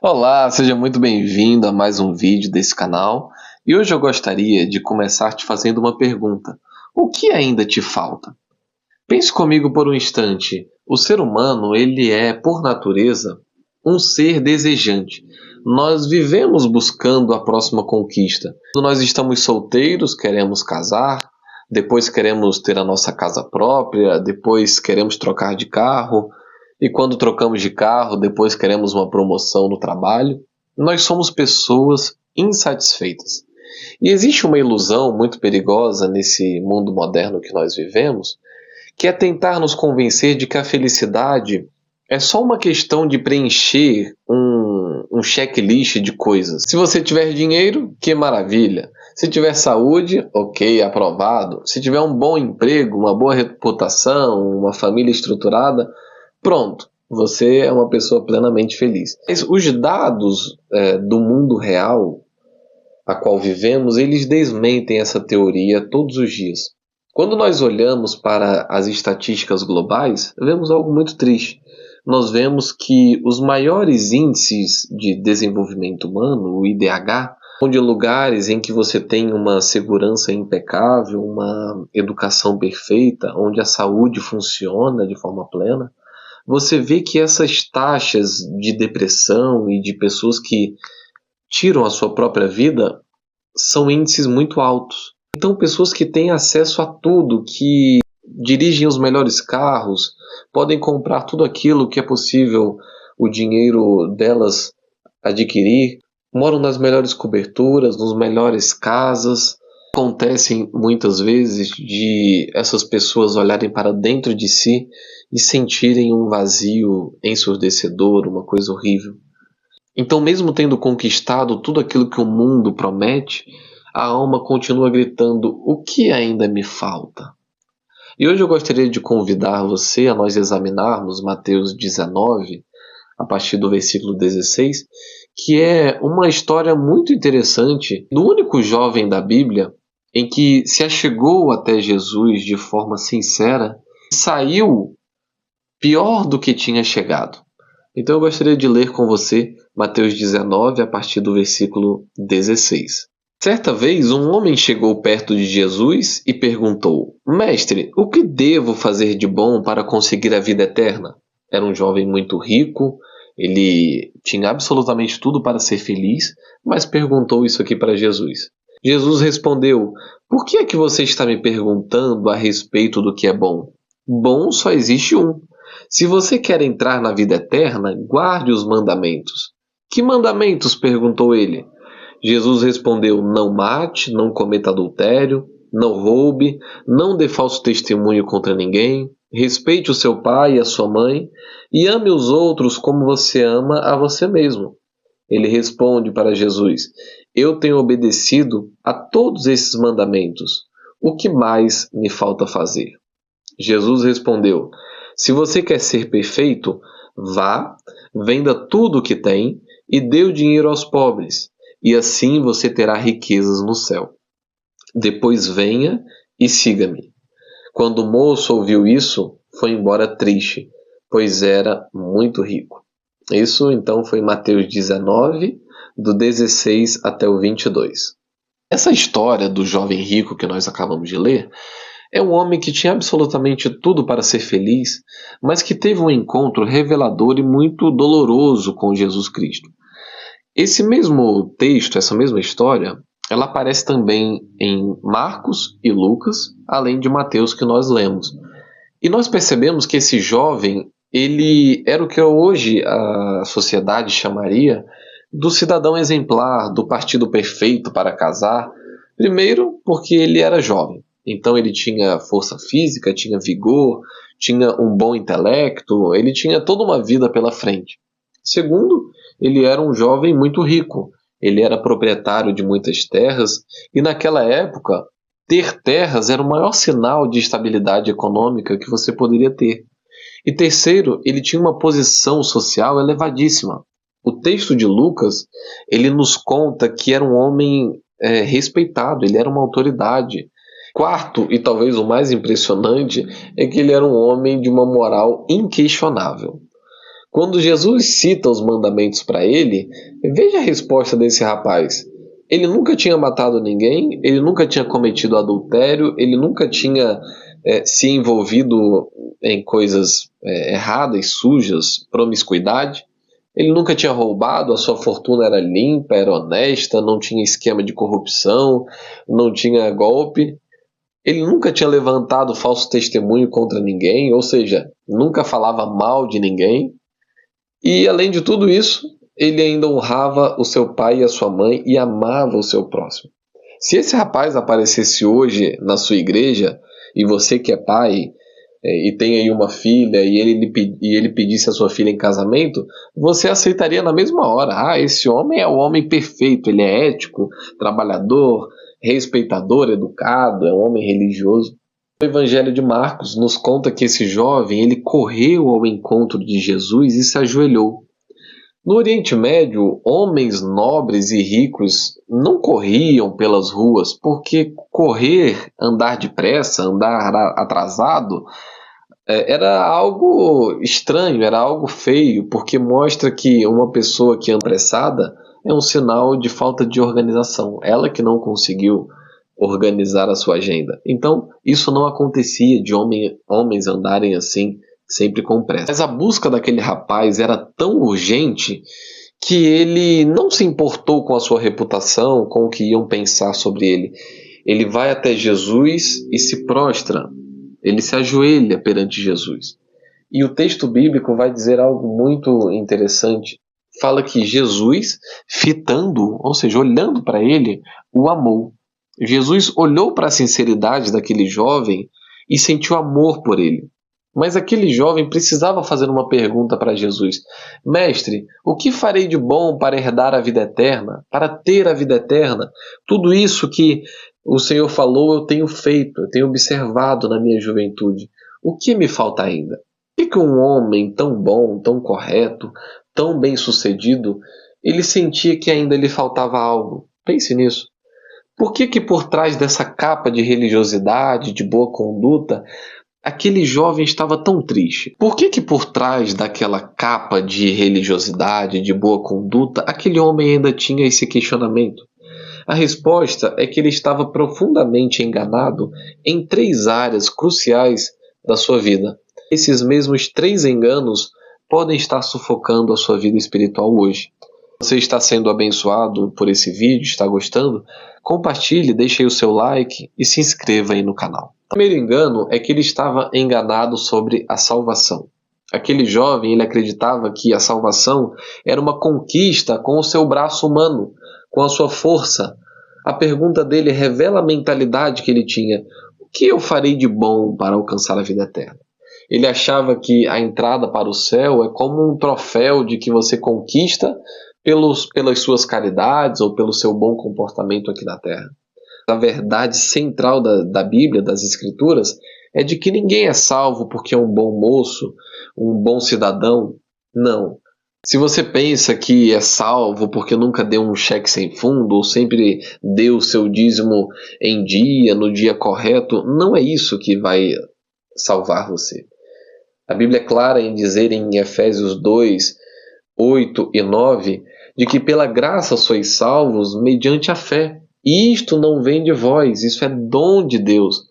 Olá, seja muito bem-vindo a mais um vídeo desse canal. E hoje eu gostaria de começar te fazendo uma pergunta. O que ainda te falta? Pense comigo por um instante. O ser humano, ele é, por natureza, um ser desejante. Nós vivemos buscando a próxima conquista. Quando nós estamos solteiros, queremos casar, depois queremos ter a nossa casa própria, depois queremos trocar de carro, e quando trocamos de carro, depois queremos uma promoção no trabalho. Nós somos pessoas insatisfeitas. E existe uma ilusão muito perigosa nesse mundo moderno que nós vivemos, que é tentar nos convencer de que a felicidade é só uma questão de preencher um checklist de coisas. Se você tiver dinheiro, que maravilha. Se tiver saúde, ok, aprovado. Se tiver um bom emprego, uma boa reputação, uma família estruturada, pronto, você é uma pessoa plenamente feliz. Mas os dados do mundo real a qual vivemos, eles desmentem essa teoria todos os dias. Quando nós olhamos para as estatísticas globais, vemos algo muito triste. Nós vemos que os maiores índices de desenvolvimento humano, o IDH, são de lugares em que você tem uma segurança impecável, uma educação perfeita, onde a saúde funciona de forma plena. Você vê que essas taxas de depressão e de pessoas que tiram a sua própria vida são índices muito altos. Então, pessoas que têm acesso a tudo, que dirigem os melhores carros, podem comprar tudo aquilo que é possível o dinheiro delas adquirir, moram nas melhores coberturas, nas melhores casas. Acontecem muitas vezes de essas pessoas olharem para dentro de si e sentirem um vazio ensurdecedor, uma coisa horrível. Então, mesmo tendo conquistado tudo aquilo que o mundo promete, a alma continua gritando: o que ainda me falta? E hoje eu gostaria de convidar você a nós examinarmos Mateus 19, a partir do versículo 16, que é uma história muito interessante do único jovem da Bíblia em que se achegou até Jesus de forma sincera e saiu pior do que tinha chegado. Então eu gostaria de ler com você Mateus 19, a partir do versículo 16. Certa vez, um homem chegou perto de Jesus e perguntou: Mestre, o que devo fazer de bom para conseguir a vida eterna? Era um jovem muito rico, ele tinha absolutamente tudo para ser feliz, mas perguntou isso aqui para Jesus. Jesus respondeu: Por que é que você está me perguntando a respeito do que é bom? Bom só existe um. Se você quer entrar na vida eterna, guarde os mandamentos. Que mandamentos? Perguntou ele. Jesus respondeu: Não mate, não cometa adultério, não roube, não dê falso testemunho contra ninguém, respeite o seu pai e a sua mãe, e ame os outros como você ama a você mesmo. Ele responde para Jesus: Eu tenho obedecido a todos esses mandamentos. O que mais me falta fazer? Jesus respondeu: Se você quer ser perfeito, vá, venda tudo o que tem e dê o dinheiro aos pobres, e assim você terá riquezas no céu. Depois venha e siga-me. Quando o moço ouviu isso, foi embora triste, pois era muito rico. Isso então foi Mateus 19, do 16 até o 22. Essa história do jovem rico que nós acabamos de ler é um homem que tinha absolutamente tudo para ser feliz, mas que teve um encontro revelador e muito doloroso com Jesus Cristo. Esse mesmo texto, essa mesma história, ela aparece também em Marcos e Lucas, além de Mateus que nós lemos. E nós percebemos que esse jovem, ele era o que hoje a sociedade chamaria do cidadão exemplar, do partido perfeito para casar. Primeiro, porque ele era jovem. Então ele tinha força física, tinha vigor, tinha um bom intelecto, ele tinha toda uma vida pela frente. Segundo, ele era um jovem muito rico. Ele era proprietário de muitas terras e naquela época ter terras era o maior sinal de estabilidade econômica que você poderia ter. E terceiro, ele tinha uma posição social elevadíssima. O texto de Lucas, ele nos conta que era um homem respeitado, ele era uma autoridade. Quarto, e talvez o mais impressionante, é que ele era um homem de uma moral inquestionável. Quando Jesus cita os mandamentos para ele, veja a resposta desse rapaz. Ele nunca tinha matado ninguém, ele nunca tinha cometido adultério, ele nunca tinha se envolvido em coisas erradas, sujas, promiscuidade. Ele nunca tinha roubado, a sua fortuna era limpa, era honesta, não tinha esquema de corrupção, não tinha golpe. Ele nunca tinha levantado falso testemunho contra ninguém, ou seja, nunca falava mal de ninguém. E além de tudo isso, ele ainda honrava o seu pai e a sua mãe e amava o seu próximo. Se esse rapaz aparecesse hoje na sua igreja, e você que é pai e tem aí uma filha e ele pedisse a sua filha em casamento, você aceitaria na mesma hora. Ah, esse homem é o homem perfeito, ele é ético, trabalhador, respeitador, educado, é um homem religioso. O Evangelho de Marcos nos conta que esse jovem ele correu ao encontro de Jesus e se ajoelhou. No Oriente Médio, homens nobres e ricos não corriam pelas ruas, porque correr, andar depressa, andar atrasado, era algo estranho, era algo feio, porque mostra que uma pessoa que anda apressada é um sinal de falta de organização. Ela que não conseguiu organizar a sua agenda. Então, isso não acontecia de homens andarem assim, sempre com pressa. Mas a busca daquele rapaz era tão urgente que ele não se importou com a sua reputação, com o que iam pensar sobre ele. Ele vai até Jesus e se prostra. Ele se ajoelha perante Jesus. E o texto bíblico vai dizer algo muito interessante. Fala que Jesus, fitando, ou seja, olhando para ele, o amou. Jesus olhou para a sinceridade daquele jovem e sentiu amor por ele. Mas aquele jovem precisava fazer uma pergunta para Jesus: Mestre, o que farei de bom para herdar a vida eterna, para ter a vida eterna? Tudo isso que o Senhor falou eu tenho feito, eu tenho observado na minha juventude. O que me falta ainda? Por que um homem tão bom, tão correto, tão bem-sucedido, ele sentia que ainda lhe faltava algo? Pense nisso. Por que por trás dessa capa de religiosidade, de boa conduta, aquele jovem estava tão triste? Por que por trás daquela capa de religiosidade, de boa conduta, aquele homem ainda tinha esse questionamento? A resposta é que ele estava profundamente enganado em 3 áreas cruciais da sua vida. Esses mesmos 3 enganos podem estar sufocando a sua vida espiritual hoje. Você está sendo abençoado por esse vídeo, está gostando? Compartilhe, deixe aí o seu like e se inscreva aí no canal. O primeiro engano é que ele estava enganado sobre a salvação. Aquele jovem, ele acreditava que a salvação era uma conquista com o seu braço humano, com a sua força. A pergunta dele revela a mentalidade que ele tinha. O que eu farei de bom para alcançar a vida eterna? Ele achava que a entrada para o céu é como um troféu de que você conquista pelas suas caridades ou pelo seu bom comportamento aqui na Terra. A verdade central da Bíblia, das Escrituras, é de que ninguém é salvo porque é um bom moço, um bom cidadão. Não. Se você pensa que é salvo porque nunca deu um cheque sem fundo ou sempre deu o seu dízimo em dia, no dia correto, não é isso que vai salvar você. A Bíblia é clara em dizer em Efésios 2, 8 e 9, de que pela graça sois salvos mediante a fé. E isto não vem de vós, isso é dom de Deus.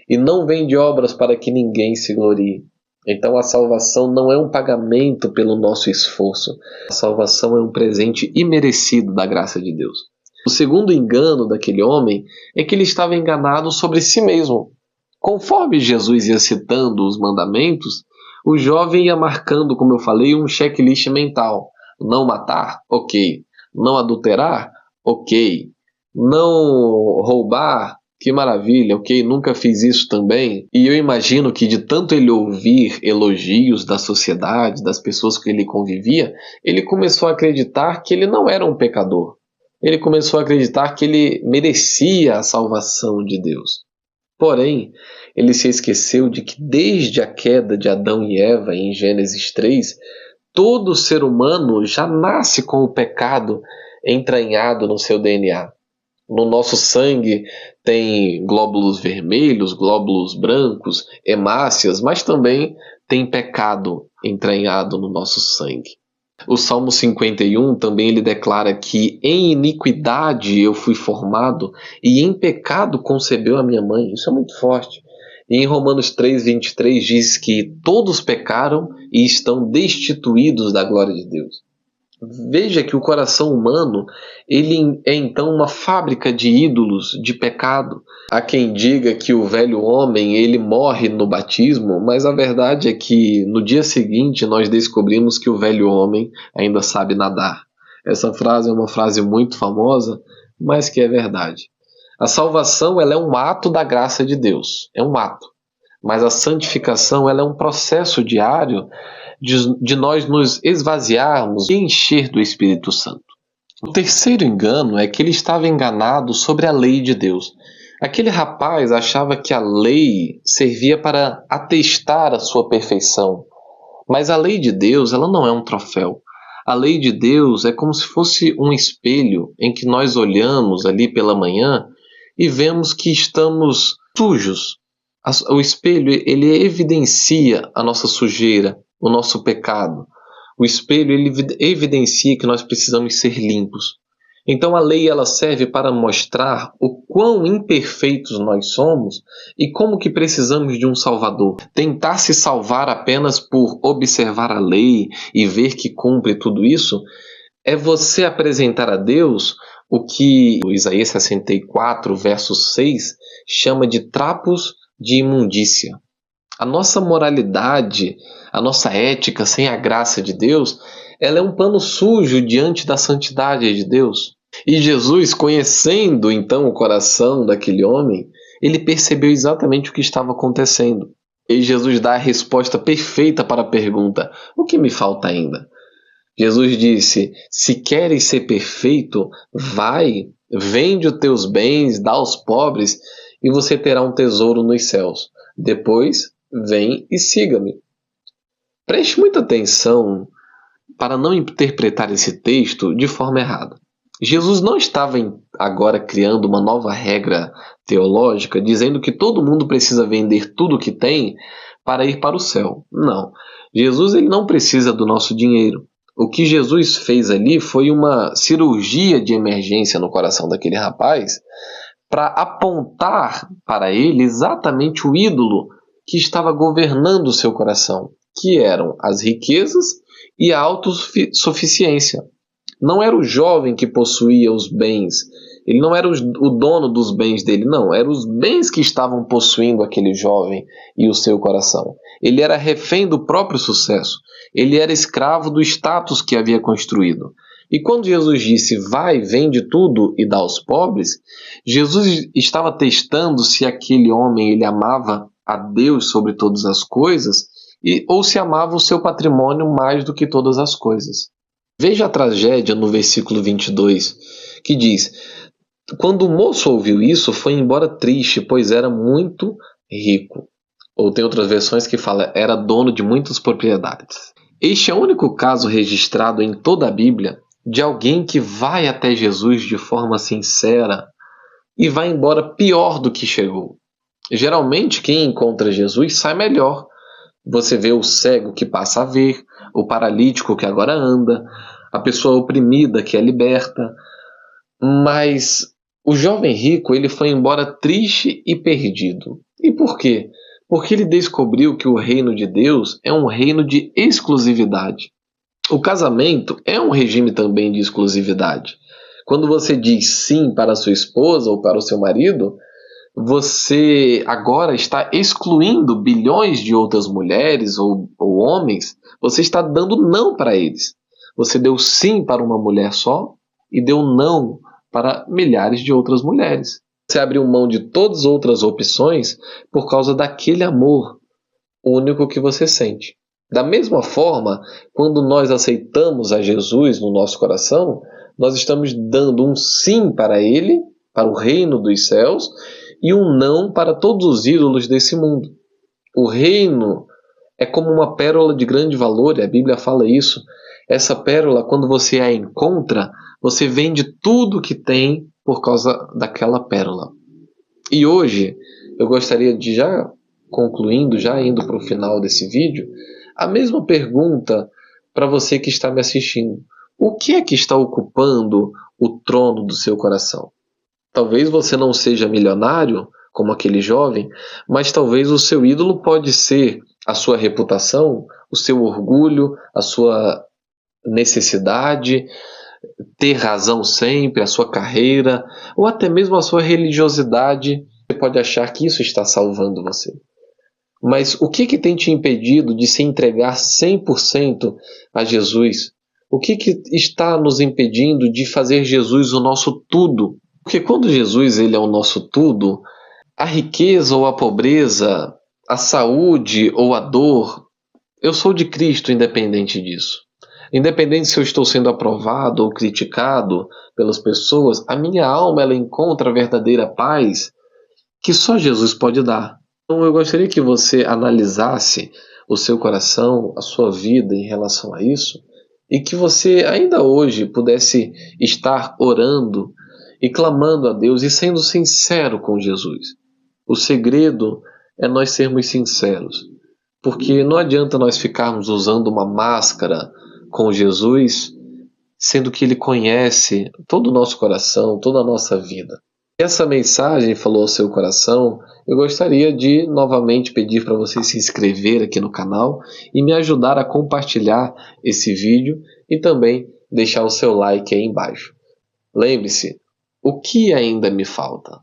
E não vem de obras para que ninguém se glorie. Então a salvação não é um pagamento pelo nosso esforço. A salvação é um presente imerecido da graça de Deus. O segundo engano daquele homem é que ele estava enganado sobre si mesmo. Conforme Jesus ia citando os mandamentos, o jovem ia marcando, como eu falei, um checklist mental. Não matar? Ok. Não adulterar? Ok. Não roubar? Que maravilha, ok? Nunca fiz isso também. E eu imagino que de tanto ele ouvir elogios da sociedade, das pessoas com quem ele convivia, ele começou a acreditar que ele não era um pecador. Ele começou a acreditar que ele merecia a salvação de Deus. Porém, ele se esqueceu de que desde a queda de Adão e Eva, em Gênesis 3, todo ser humano já nasce com o pecado entranhado no seu DNA. No nosso sangue tem glóbulos vermelhos, glóbulos brancos, hemácias, mas também tem pecado entranhado no nosso sangue. O Salmo 51 também ele declara que em iniquidade eu fui formado e em pecado concebeu a minha mãe. Isso é muito forte. E em Romanos 3:23 diz que todos pecaram e estão destituídos da glória de Deus. Veja que o coração humano ele é então uma fábrica de ídolos, de pecado. Há quem diga que o velho homem ele morre no batismo, mas a verdade é que no dia seguinte nós descobrimos que o velho homem ainda sabe nadar. Essa frase é uma frase muito famosa, mas que é verdade. A salvação ela é um ato da graça de Deus, é um ato. Mas a santificação ela é um processo diário de nós nos esvaziarmos e encher do Espírito Santo. O terceiro engano é que ele estava enganado sobre a lei de Deus. Aquele rapaz achava que a lei servia para atestar a sua perfeição. Mas a lei de Deus ela não é um troféu. A lei de Deus é como se fosse um espelho em que nós olhamos ali pela manhã e vemos que estamos sujos. O espelho ele evidencia a nossa sujeira, o nosso pecado. O espelho ele evidencia que nós precisamos ser limpos. Então a lei ela serve para mostrar o quão imperfeitos nós somos e como que precisamos de um Salvador. Tentar se salvar apenas por observar a lei e ver que cumpre tudo isso é você apresentar a Deus o que o Isaías 64, verso 6, chama de trapos de imundícia. A nossa moralidade, a nossa ética sem a graça de Deus, ela é um pano sujo diante da santidade de Deus. E Jesus, conhecendo então o coração daquele homem, ele percebeu exatamente o que estava acontecendo. E Jesus dá a resposta perfeita para a pergunta: o que me falta ainda? Jesus disse: se queres ser perfeito, vai, vende os teus bens, dá aos pobres, e você terá um tesouro nos céus. Depois, vem e siga-me. Preste muita atenção para não interpretar esse texto de forma errada. Jesus não estava agora criando uma nova regra teológica, dizendo que todo mundo precisa vender tudo o que tem para ir para o céu. Não. Jesus ele não precisa do nosso dinheiro. O que Jesus fez ali foi uma cirurgia de emergência no coração daquele rapaz para apontar para ele exatamente o ídolo que estava governando o seu coração, que eram as riquezas e a autossuficiência. Não era o jovem que possuía os bens, ele não era o dono dos bens dele, não, eram os bens que estavam possuindo aquele jovem e o seu coração. Ele era refém do próprio sucesso, ele era escravo do status que havia construído. E quando Jesus disse, vai, vende tudo e dá aos pobres, Jesus estava testando se aquele homem ele amava a Deus sobre todas as coisas ou se amava o seu patrimônio mais do que todas as coisas. Veja a tragédia no versículo 22, que diz: quando o moço ouviu isso, foi embora triste, pois era muito rico. Ou tem outras versões que falam, era dono de muitas propriedades. Este é o único caso registrado em toda a Bíblia de alguém que vai até Jesus de forma sincera e vai embora pior do que chegou. Geralmente, quem encontra Jesus sai melhor. Você vê o cego que passa a ver, o paralítico que agora anda, a pessoa oprimida que é liberta. Mas o jovem rico ele foi embora triste e perdido. E por quê? Porque ele descobriu que o reino de Deus é um reino de exclusividade. O casamento é um regime também de exclusividade. Quando você diz sim para a sua esposa ou para o seu marido, você agora está excluindo bilhões de outras mulheres ou homens, você está dando não para eles. Você deu sim para uma mulher só e deu não para milhares de outras mulheres. Você abriu mão de todas as outras opções por causa daquele amor único que você sente. Da mesma forma, quando nós aceitamos a Jesus no nosso coração, nós estamos dando um sim para Ele, para o reino dos céus, e um não para todos os ídolos desse mundo. O reino é como uma pérola de grande valor, e a Bíblia fala isso. Essa pérola, quando você a encontra, você vende tudo que tem por causa daquela pérola. E hoje, eu gostaria de já concluindo, já indo para o final desse vídeo, a mesma pergunta para você que está me assistindo. O que é que está ocupando o trono do seu coração? Talvez você não seja milionário, como aquele jovem, mas talvez o seu ídolo pode ser a sua reputação, o seu orgulho, a sua necessidade, ter razão sempre, a sua carreira, ou até mesmo a sua religiosidade. Você pode achar que isso está salvando você. Mas o que tem te impedido de se entregar 100% a Jesus? O que está nos impedindo de fazer Jesus o nosso tudo? Porque quando Jesus ele é o nosso tudo, a riqueza ou a pobreza, a saúde ou a dor, eu sou de Cristo independente disso. Independente se eu estou sendo aprovado ou criticado pelas pessoas, a minha alma ela encontra a verdadeira paz que só Jesus pode dar. Então eu gostaria que você analisasse o seu coração, a sua vida em relação a isso, e que você ainda hoje pudesse estar orando e clamando a Deus e sendo sincero com Jesus. O segredo é nós sermos sinceros, porque não adianta nós ficarmos usando uma máscara com Jesus, sendo que Ele conhece todo o nosso coração, toda a nossa vida. Se essa mensagem falou ao seu coração, eu gostaria de novamente pedir para você se inscrever aqui no canal e me ajudar a compartilhar esse vídeo e também deixar o seu like aí embaixo. Lembre-se, o que ainda me falta?